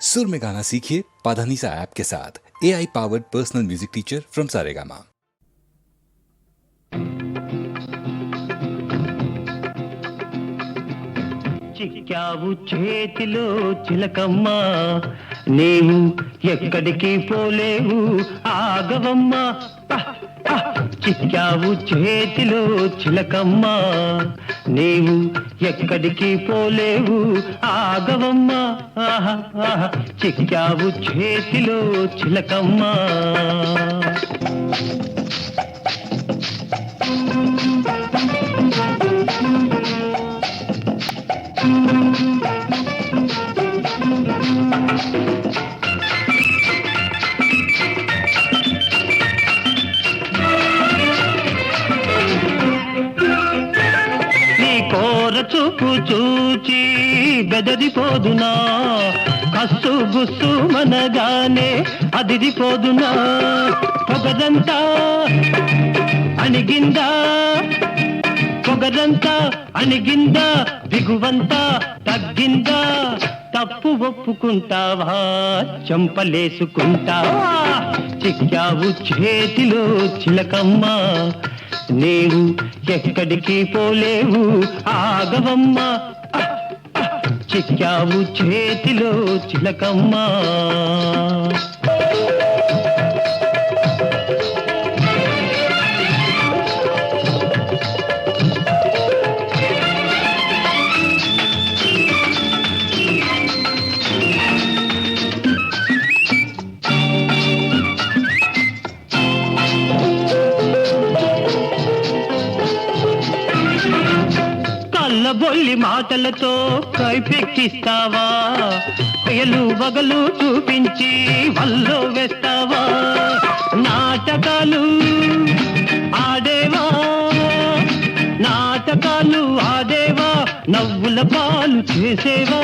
सुर में गाना सीखिए पाधानीसा ऐप के साथ। AI powered personal music teacher from Saregama. చిక్కావు చేతిలో చిలకమ్మ, నీవు ఎక్కడికి పోలేవు ఆగవమ్మ. చిక్కావు చేతిలో చిలకమ్మ, నీవు ఎక్కడికి పోలేవు ఆగవమ్మ. చిక్కావు చేతిలో చిలకమ్మ. చూపు చూచి బెదరిపోదునా, కస్సు గుస్సు మనగానే అదిరిపోదునా. పొగరంతా అణిగిందా, పొగరంతా అణిగిందా, దిగువంతా తగ్గిందా. తప్పు ఒప్పుకుంటావా, చంపలేసుకుంటావా. చిక్కావు చేతిలో చిలకమ్మ, నీవు ఎక్కడికి పోలేవు ఆగవమ్మ. చిక్కావు చేతిలో చిలకమ్మ. బొల్లి మాటలతో కైపెక్కిస్తావా, కొయలు వగలు చూపించి వల్లో వేస్తావా. నాటకాలు ఆడేవా, నాటకాలు ఆడేవా, నవ్వుల పాలు చేసేవా.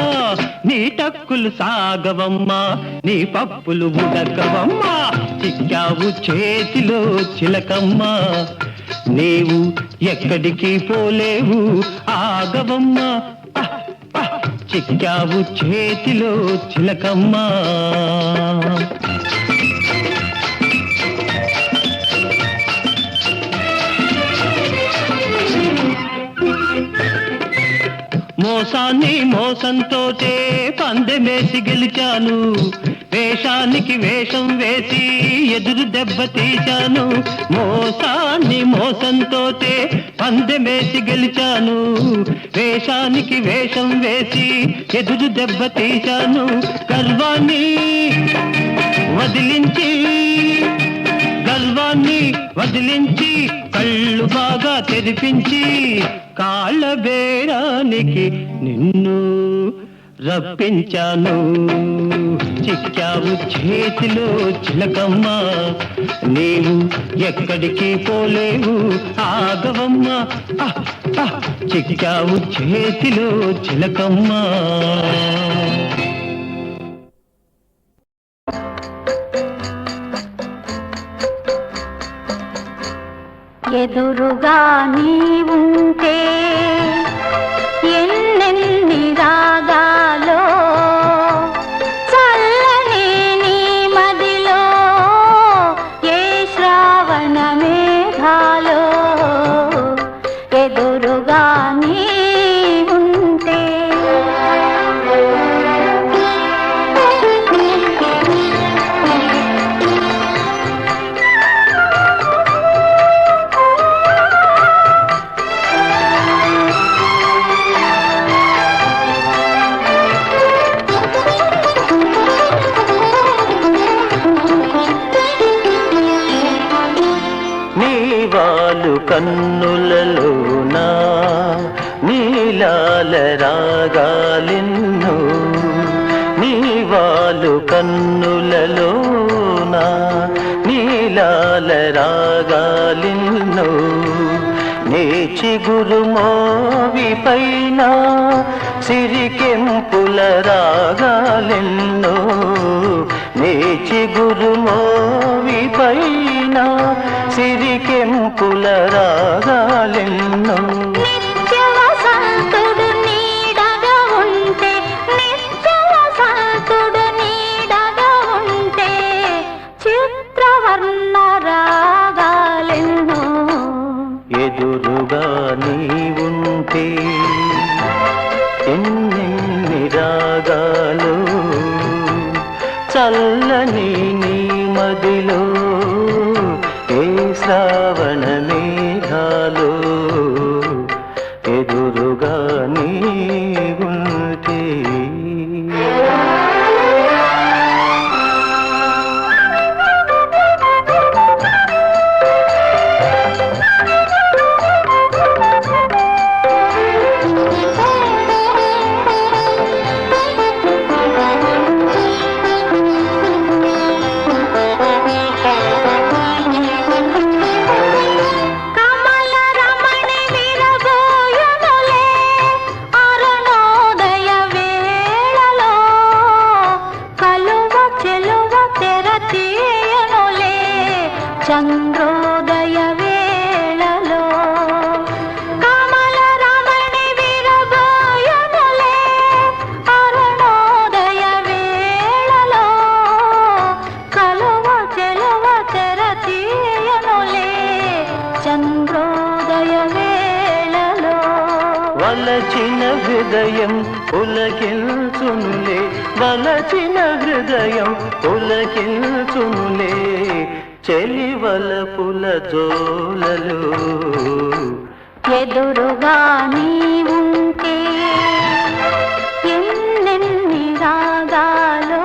నీ టక్కులు సాగవమ్మా, నీ పప్పులు ఉడకవమ్మా. చిక్కావు చేతిలో చిలకమ్మ, నీవు ఎక్కడికి పోలేవు ఆగవమ్మ. చిక్కావు చేతిలో చిలకమ్మ. మోసాన్ని మోసంతోటే పందెమేసి గెలిచాను, వేషానికి వేషం వేసి ఎదురు దెబ్బ తీశాను. మోసాన్ని మోసంతోటే పందెమేసి గెలిచాను, వేషానికి వేషం వేసి ఎదురు దెబ్బ తీశాను. గర్వాన్ని వదిలించి, గర్వాన్ని వదిలించి, కళ్ళు బాగా తెరిపించి, కాళ్ళ బేరానికి నిన్ను రప్పించాను. చిక్కావు చేతిలో చిలకమ్మ, నీవు ఎక్కడికి పోలేవు ఆగవమ్మ. చిక్కావు చేతిలో చిలకమ్మ. ఎదురుగా నీవుంటే ఎన్నెన్ని రాగాలో, చల్లని నీ మదిలో ఏ శ్రావణ మేఘాలో. ఎదురుగా నీవుంటే కన్నులలోనా నీలాల రాగాలిన్ను, నీవాలు కన్నులలోనా నీలాల రాగాలిన్ను. నీ చిగురు మోవి పైన సిరికెంపుల రాగాలిన్ను, నీ చిగురు మోవి పైన సిరికెంపుల రాగాలెన్నో. నిత్య వసంతుడు నీడగా ఉంటే, నిత్య వసంతుడు నీ చల్లని నీ మదిలో ఏ శ్రావణ మేఘాలో ఎదురుగా నీ ఉంటే చంద్రోదయ వేళలో కమల రమణి విరబోయునులే అరుణోదయ వేళలో కలువ చెలువ తెరతీయనులే చంద్రోదయ వేళలో వలచిన హృదయం పులకిల్చునులే వలచిన హృదయం పులకిల్చునులే చెలివల పుల జోలలు ఎదురుగా నీ ఉంటే ఎన్నెన్ని రాగాలో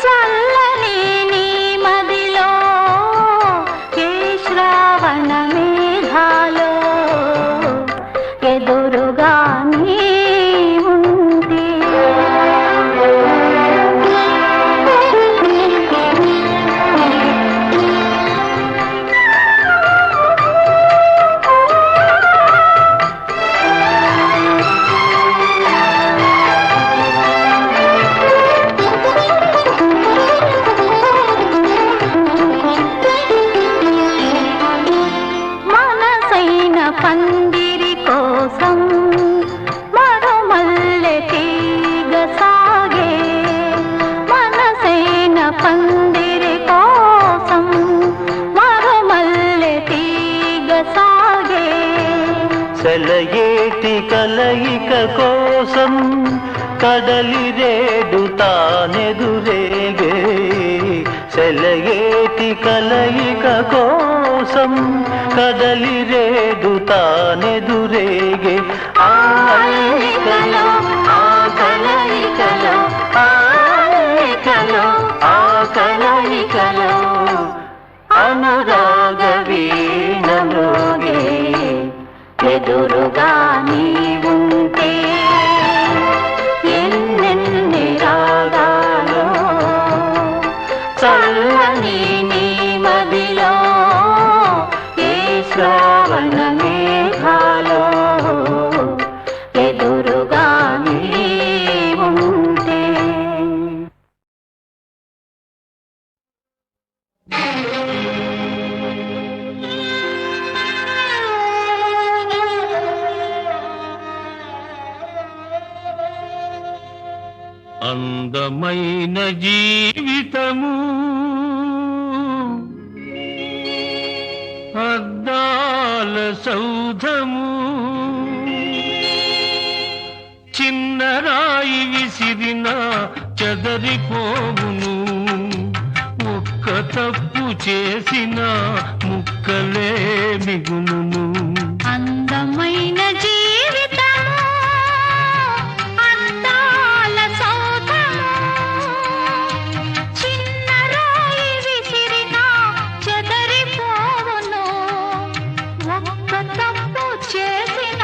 చల్లని నీ మదిలో ఏ శ్రావణ మేఘాలో ఎదురుగా నీ ఉంటే పందిరి కోసం మరుమల్లె తీగ సాగే మనసైన పందిరి కోసం మరుమల్లె తీగ సాగే సెలయేటి కలయిక కోసం కడలి రేడు తానెదురేగే సెలయేటి కలయిక కోసం కదలి రేడు తానెదురేగే ఆ కలయికలో ఆ కలయికలో ఆ కలయికలో ఆ కలయికలో అనురాగ వీణలోగే ఎదురుగా నీ ఉంటే ఎన్నెన్ని రాగాలో చల్లని నీ మదిలో ఏ శ్రావణ మేఘాలో ఎదురుగా నీ ఉంటే అందమైన జీవితము అద్దాల సౌధము చిన్న రాయి విసిరిన చెదరిపోవును ఒక్క తప్పు చేసిన ముక్కలే మిగులును అందమైన జీవితము అద్దాల సౌధము చిన్న రాయి విసిరిన చెదరిపోవును ఒక్క తప్పు చేసిన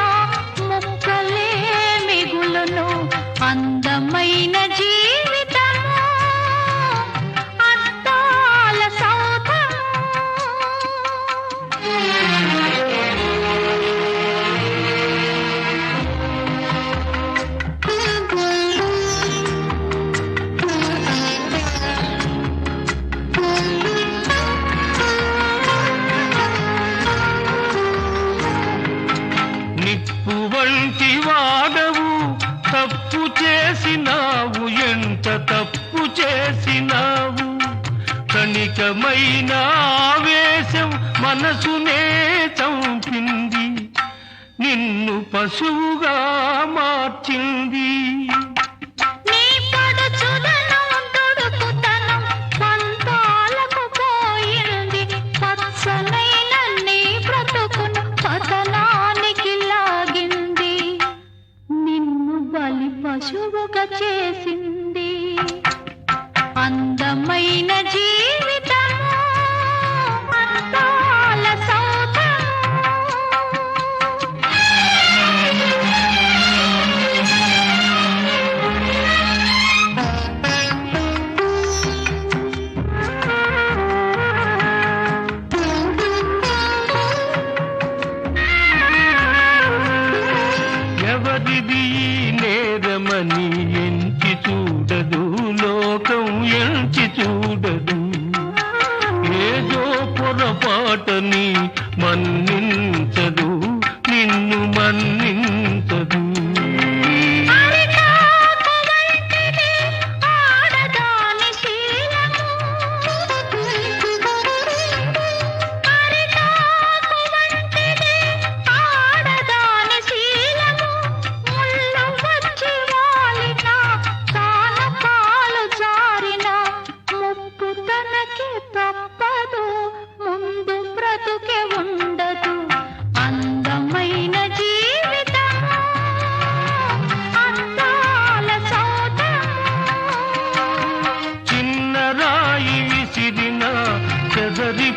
ముక్కలే మిగులును అందమైన జీవితము అద్దాల సౌధము నిప్పు వంటి వాడవు తప్పు చేసినావు ఎంత తప్పు చేసినావు క్షణికమైన ఆవేశం మనసునే చంపింది నిన్ను పశువుగా మార్చింది నీ పడుచుదనం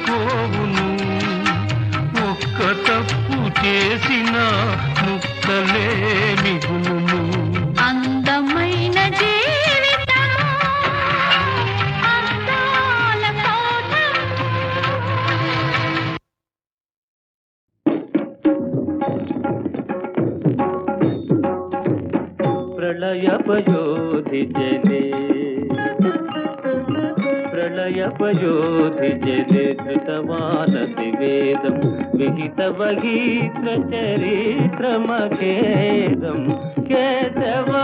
పోవును ఒక్క తప్పు చేసిన ముక్కలే మిగులును అందమైన జీవితం అందాల తోట. ప్రళయపయోధి జలే ప్రళయపయోధి జలే ధృతమానసి వేదం విహితవగీత్ర చరిత్రమఖేదం కేశవా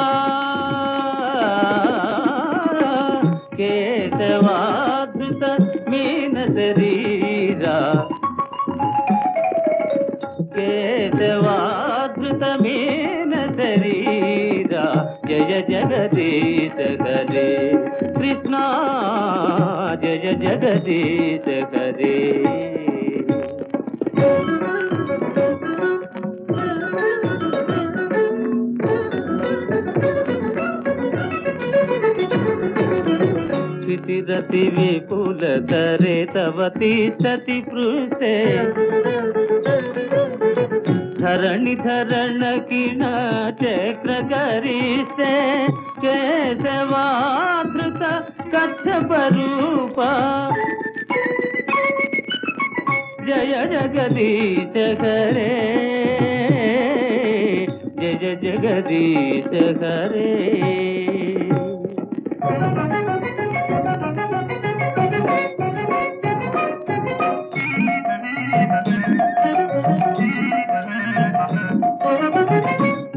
కేశవాధృత మీన శరీరా కేశవాధృత మీన శరీరా జయ జగదీశ హరే కృష్ణ జయ జగదీశ హరే క్షితిరతి విపుల తరే తవ తిష్టతి పృష్ఠే ధరణి ధరణ కిణ చక్ర గరిష్టే కేశవాధృత కచ్చప రూప జయ జగదీశ హరే జయ జగదీశ హరే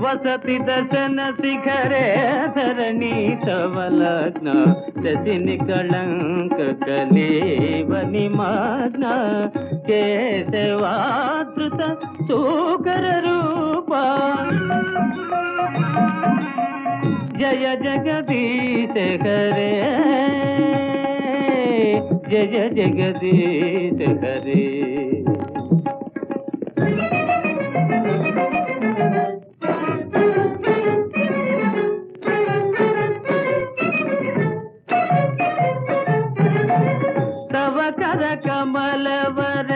వసతి దర్శన శిఖరే ధరణి తవ లగ్న శశిని కళంక కలేవ నిమగ్న కేశవాధృత సూకర రూప జయ జగదీశ హరే జయ జగదీశ హరే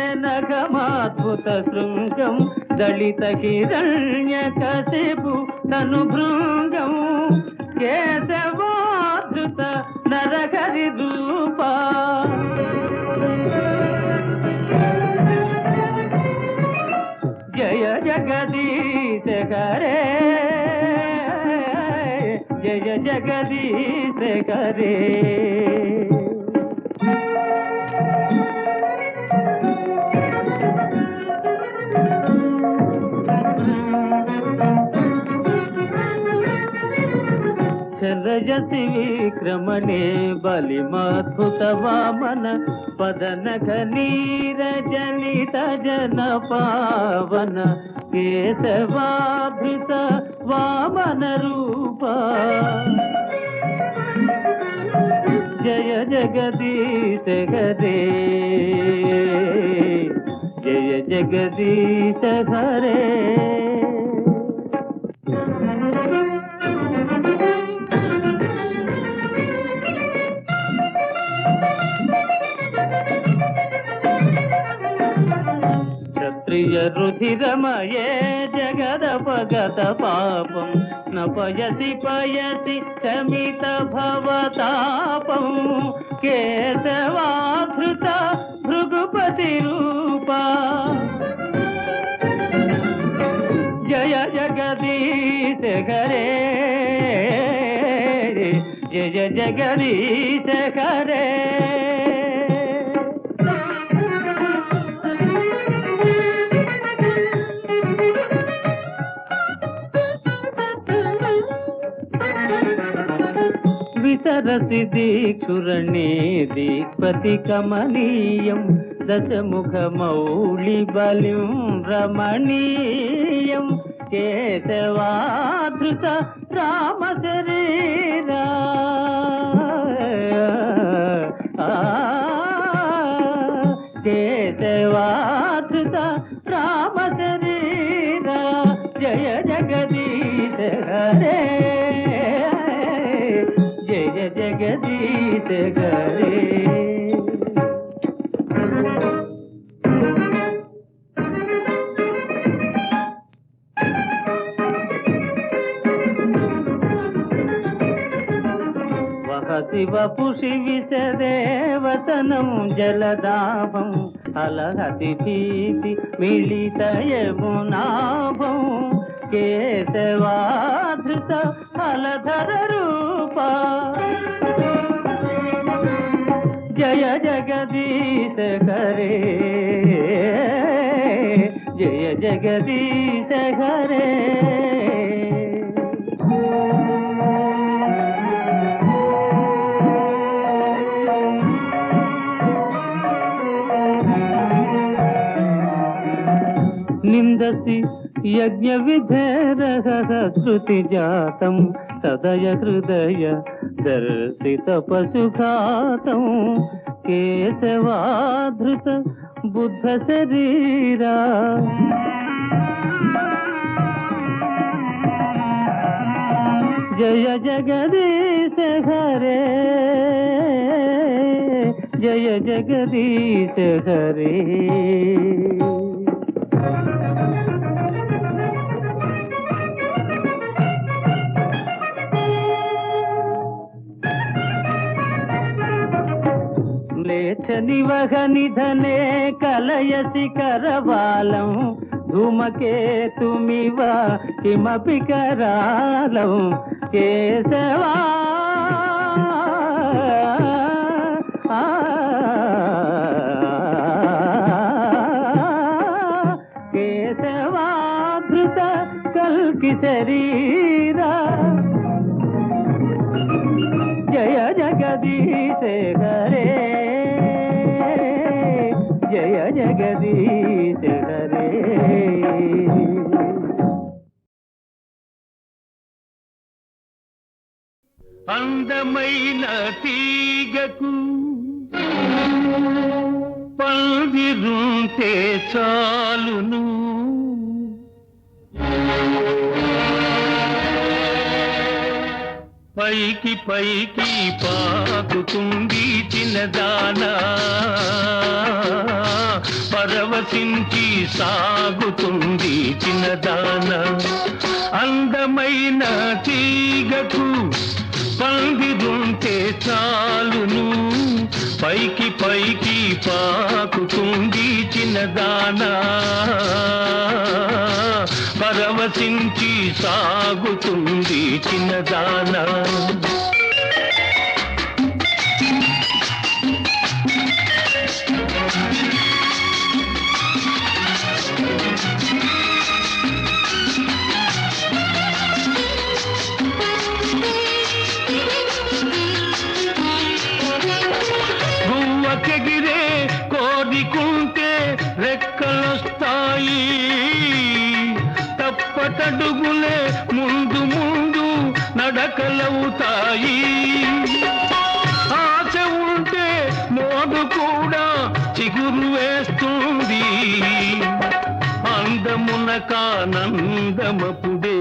కమలవరనగమాద్భుత శృంగం దళిత హిరణ్య కశిపు తను భృంగం కేశవాధృత నరహరి రూప జయ జగదీశ హరే జయ జగదీశ హరే చలయసి విక్రమణే బలిమద్భుత వామన పదనఘ నీరజనిత జన పావన కేశవాధృత వామన రూప జయ జగదీశ హరే జయ జగదీశ హరే క్షత్రియ రుధిరమయే జగదపగత పాపం నపయసి పయసి శమిత భవతాపం కేశవాధృత భృగుపతి రూప జయ జగదీశ హరే జయ జగదీశ హరే విసరసి దీక్షురణే దీక్పతి కమనీయం దశముఖ మౌళి బలిం రమణీయం కేశవాధృత రామ శరీరా కేశవాధృత రామ శరీరా జయ జగదీశ హరే జయ జగదీశ హరే హసివపుషి విషదేవతనం జలదాభం అలహతి భీతి మిళిత యమునాభం కేశవాధృత ఫలధర రూప జయ జగదీశ హరే జయ జగదీశ హరే నిందసి యజ్ఞ విధేరహ శృతి జాతం సదయ హృదయ దర్శిత పశుఘాతం కేశవాధృత బుద్ధ శరీరా జయ జగదీశ హరే జయ జగదీశ హరే నివహ నిధనే కలయసి కరవాలం ధూమకేతుమివ కిమపి కరాలం కేశవా కేశవాధృత కల్కి శరీరా జయ జగదీశ హరే జయ జగదీశ హరే అందమైన తీగకు పందిరుంటే చాలును పైకి పైకి పాకుతుంది చిన్నదానా పరవశించి సాగుతుంది చిన్నదానా అందమైన తీగకు పందిరుంటే చాలును పైకి పైకి పాకుతుంది చిన్నదానా పరవశించి సాగుతుంది చిన్నదానా గువ్వకెగిరే కోరికుంటే రెక్కలొస్తాయి తప్పటడుగులే ముందు ముందు నడకలవుతాయి ఆశ ఉంటే మోడు కూడా చిగురు వేస్తుంది అందమున కానందమపుడే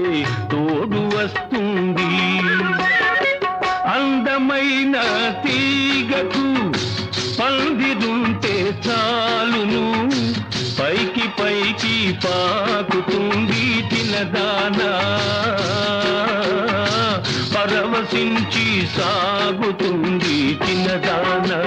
తోడు వస్తుంది అందమైన తీగకు పందిరుంటే చాలును పైకి పైకి పాకుతుంది చిన్నదానా పరవశించి సాగుతుంది చిన్నదానా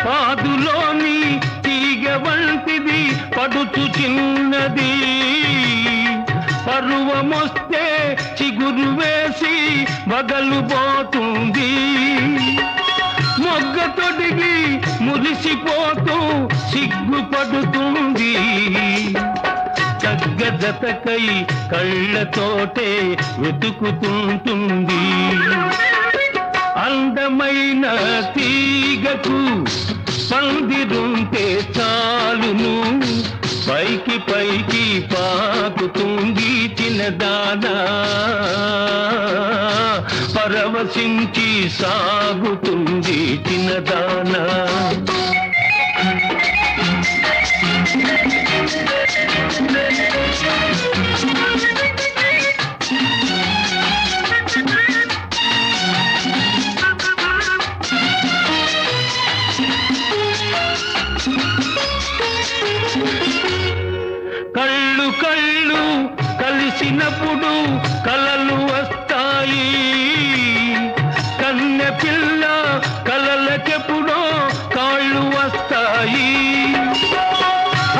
పాదులోని తీగ వంటిది పడుచు చిన్నది పరువమొస్తే చిగురు వేసి బగలుపోతుంది మొగ్గ తొడిగి మురిసిపోతూ సిగ్గుపడుతుంది తగ్గదతకై కళ్ళతోటే వెతుకుతుంటుంది అందమైన తీగకు పందిరుంటే చాలును పైకి పైకి పాకుతుంది చిన్నదానా పరవశించి సాగుతుంది చిన్నదానా కలిసినప్పుడు కలలు వస్తాయి, కన్నె పిల్ల కలలకెప్పుడో కాళ్ళు వస్తాయి.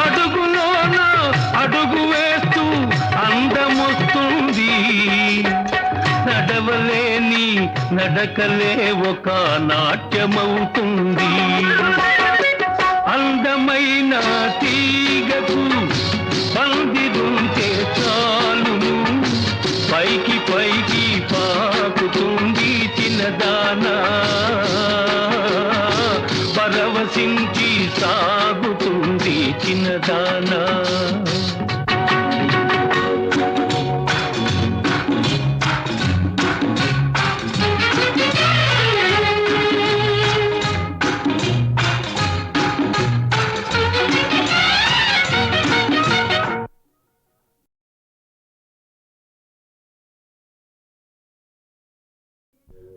అడుగులోన అడుగు వేస్తూ అందమొస్తుంది, నడవలేని నడకలే ఒక నాట్యమవుతుంది. అందమైన తీగకు పందిరుంటే చాలును, పైకి పైకి పాకుతుంది చిన్నదానా, పరవశించి సాగుతుంది చిన్నదానా.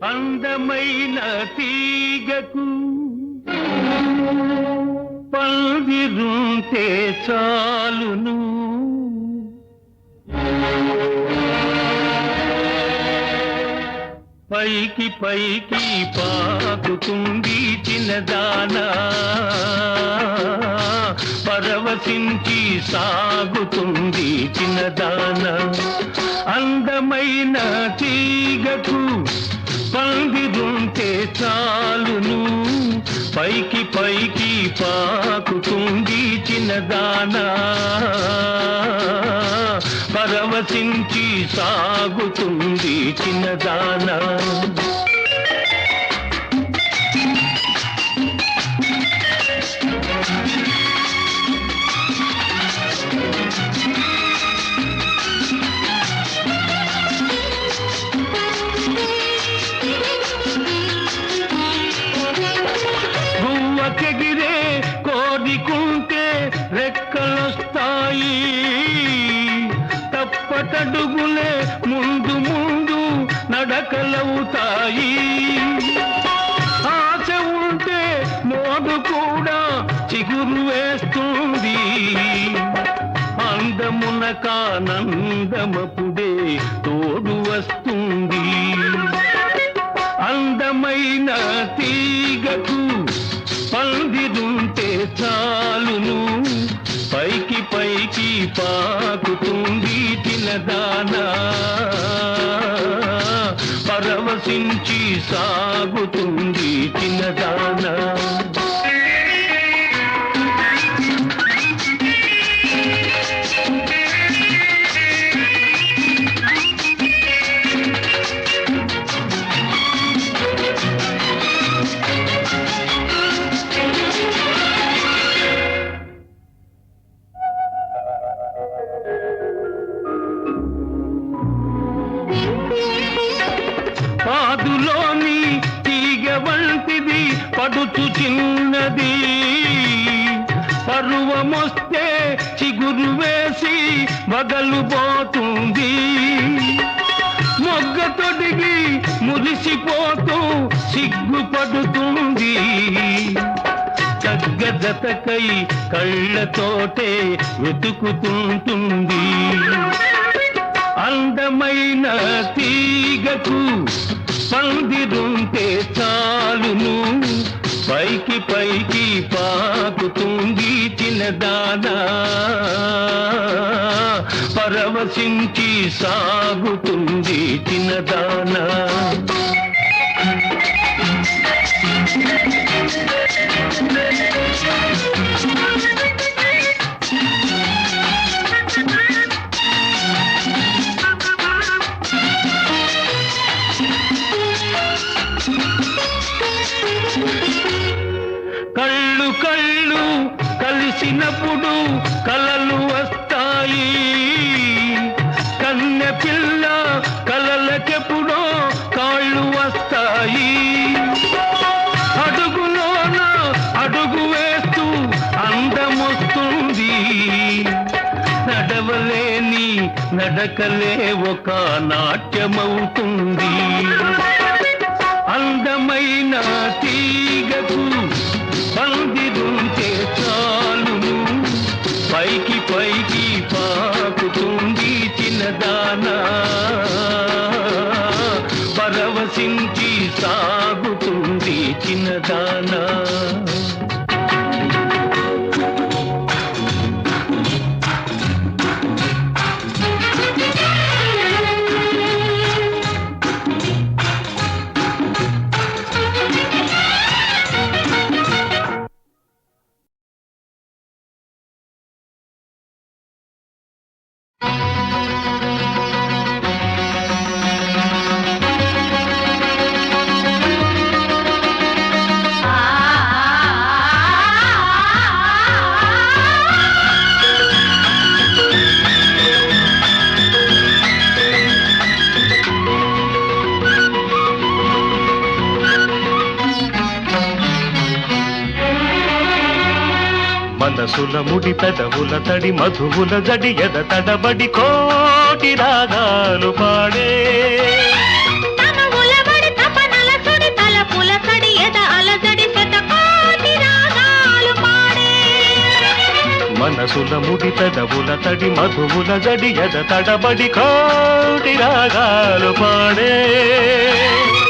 అందమైన తీగకు పందిరుంటే చాలును, పైకి పైకి పాకుతుంది చిన్నదానా, పరవశించి సాగుతుంది చిన్నదానా. అందమైన తీగకు పందిరుంటే చాలును, పైకి పైకి పాకుతుంది చిన్నదానా, పరవశించి సాగుతుంది చిన్నదానా. గువ్వకెగిరే కోరికుంటే రెక్కలొస్తాయి, తప్పటడుగులే ముందు ముందు నడకలవుతాయి. ఆశ ఉంటే మోడు కూడా చిగురు వేస్తుంది, అందమునకానందమపుడే తోడు వస్తుంది. అందమైన తీగకు పందిరుంటే చాలును, పైకి పైకి పాకుతుంది చిన్నదానా, పరవశించి సాగుతుంది చిన్నదానా. పాదులోని తీగ వంటిది పడుచు చిన్నది, పరువమొస్తే చిగురు వేసి వగలుపోతుంది. మొగ్గ తొడిగి మురిసిపోతూ సిగ్గుపడుతుంది, జతకై కళ్ళతోటే వెతుకుతుంటుంది. అందమైన తీగకు పందిరుంటే చాలును, పైకి పైకి పాకుతుంది చిన్నదానా, పరవశించి సాగుతుంది చిన్నదానా. కళ్ళు కళ్ళు కలిసినప్పుడు కలలు వస్తాయి, కన్నె పిల్ల కలలకెప్పుడో కాళ్ళు వస్తాయి. అడుగులోన అడుగు వేస్తూ అందమొస్తుంది, నడవలేని నడకలే ఒక నాట్యమవుతుంది. అందమైన తీగకు పందిరుంటే చాలును, పైకి పైకి పాకుతుంది చిన్నదా మనసుల ముడి పెదవుల తడి మధువుల జడి ఎద తడబడి కోటి రాగాలు పాడే తనువుల బడి తపనల సుడి తలపుల సడి ఎద అలజడి శతకోటి రాగాలు పాడే మనసుల ముడి పెదవుల తడి మధువుల జడి ఎద తడబడి కోటి రాగాలు పాడే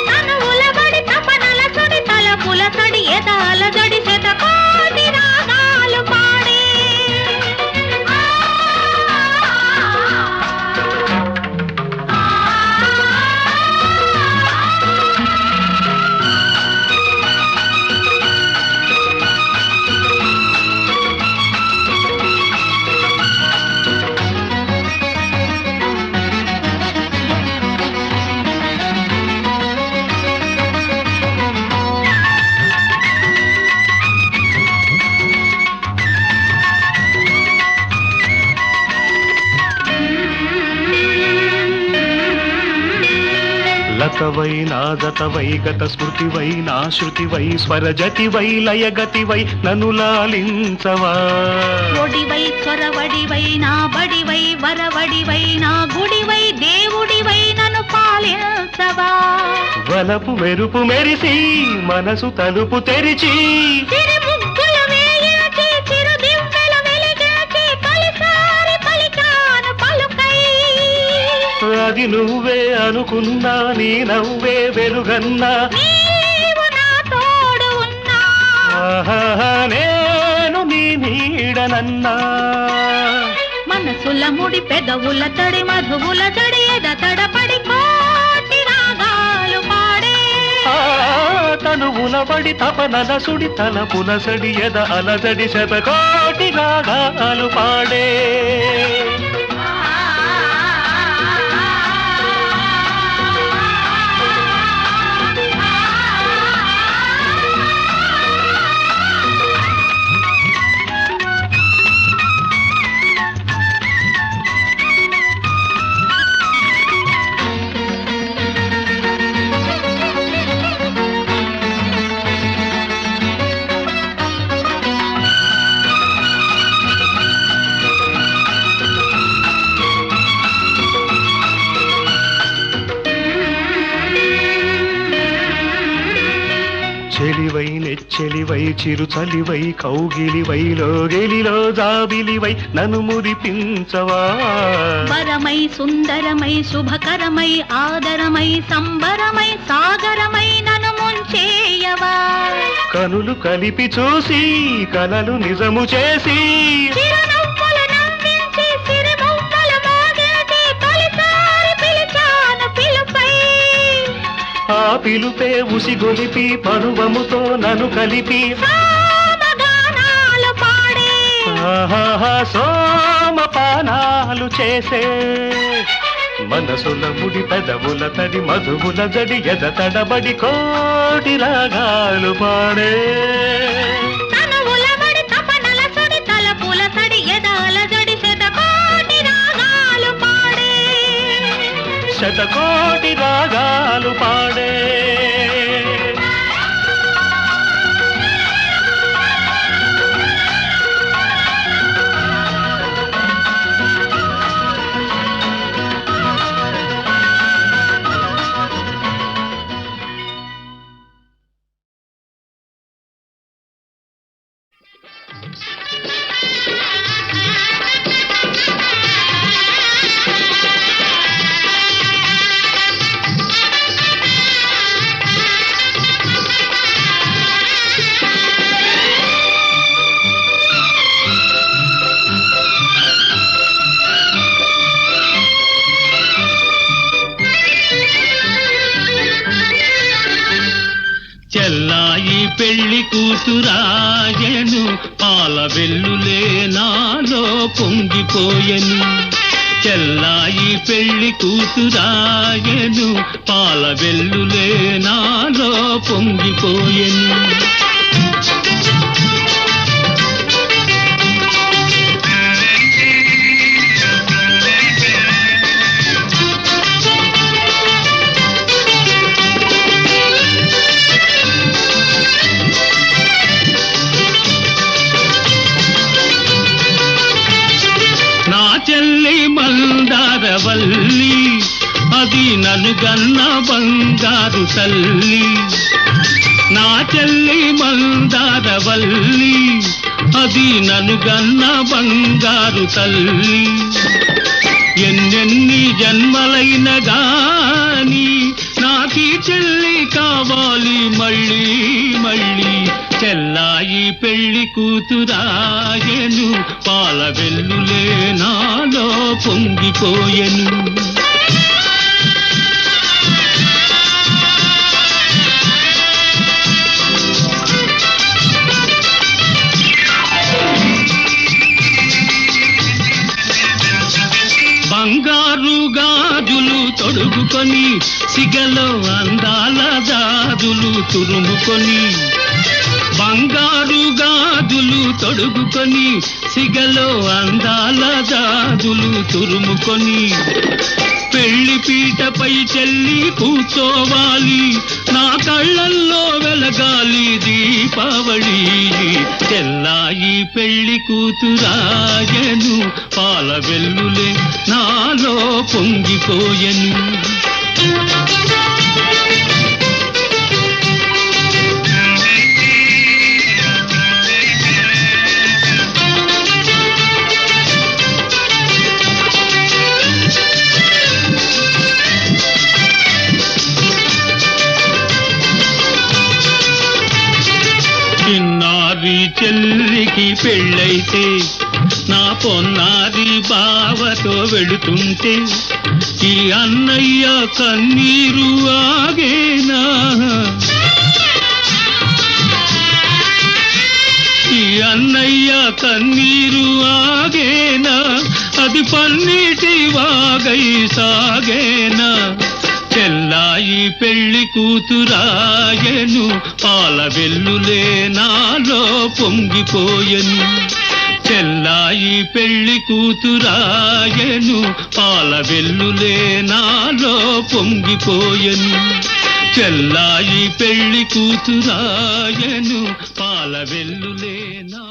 తనువుల బడి తపనల సుడి తలపుల సడి ఎద అలజడి శతకోటి రాగాలు పాడే లతవై నాదతవై గత స్మృతివై నా శృతివై స్వరజతివై లయగతివై నన్ను లాలించవా ఒడివై చొరవడివై నా బడివై వరవడివై నా గుడివై దేవుడివై నన్ను పాలించవా వలపు మెరుపు మెరిసి మనసు తలుపు తెరిచి చిరు ముగ్గులు వేయించి చిరు దివ్వెలు వెలిగించి తొలిసారి పలికాను పలుకై అది నువ్వే అనుకున్నా నీ నవ్వే వెలుగన్నా నీవు నా తోడు ఉన్నా ఆహా, నేను నీ నీడనన్నా మనసుల ముడి పెదవుల తడి మధువుల తడి ఎద తడపడి కోటి రాగాలు పాడే ఆ, తనువుల బడి తపనల సుడి తలపుల సడి ఎద అలజడి శతకోటి రాగాలు పాడే చెలివై నెచ్చెలివై చిరుచలివై కౌగిలివై లోగిలిలో జాబిలివై నన్ను మురిపించవా వరమై సుందరమై శుభకరమై ఆదరమై సంబరమై సాగరమై నన్ను ముంచేయవా కనులు కలిపి చూసి కలలు నిజము చేసి చిరునవ్వులు నవ్వించి సిరిమవ్వలు మోగించి తొలిసారి పిలిచాను పిలుపై ఆ పిలుపే ఉసిగొలిపి పరువముతో నన్ను కలిపి సామగానాలు పాడే ఆహాహా, సోమపానాలు చేసే మనసుల ముడి పెదవుల తడి మధువుల జడి ఎద తడబడి కోటి రాగాలు పాడే తనువుల బడి తపనల సుడి తలపుల సడి ఎద అలజడి శతకోటి రాగాలు పాడే శతకోటి రాగాలు పాడే చెల్లాయి పెళ్లి కూతురాయను పాల వెల్లులే నాలో పొంగిపోయెను చెల్లాయి పెళ్లి కూతురాయను పాల వెల్లులే నాలో పొంగిపోయెను చెల్లి మందారవల్లి అది నన్ను గన్న బంగారు తల్లి నా చెల్లి మందారవల్లి అది నన్ను గన్న బంగారు తల్లి ఎన్నెన్ని జన్మలైన గాని నాకీ చెల్లి కావాలి మళ్ళీ మళ్ళీ చెల్లాయి పెళ్లి కూతురాయను పాల వెల్లులే నాలో పొంగిపోయెను బంగారు గాజులు తొడుగుకొని సిగలో అందాల గాజులు తురుముకొని బంగారు గాజులు తొడుగుకొని సిగలో అందాల గాజులు తురుముకొని పెళ్లి పీటపై చెల్లి కూర్చోవాలి నా కళ్ళల్లో వెలగాలి దీపావళి చెల్లాయి పెళ్లి కూతురాయను పాల వెల్లులే నాలో పొంగిపోయెను చిన్నారి చెల్లికి పెళ్ళైతే నా పొన్నారి బావతో వెళుతుంటే ఈ అన్నయ్య కన్నీరు ఆగేనా ఈ అన్నయ్య కన్నీరు ఆగేనా అది పన్నీటి వాగై సాగేనా చెల్లాయి పెళ్లి కూతురాయను పాల వెల్లులే నాలో పొంగిపోయెను చెల్లాయి పెళ్లి కూతురాయను పాల వెల్లులే నాలో పొంగిపోయెను చెల్లాయి పెళ్లి కూతురాయను పాల వెల్లులే నా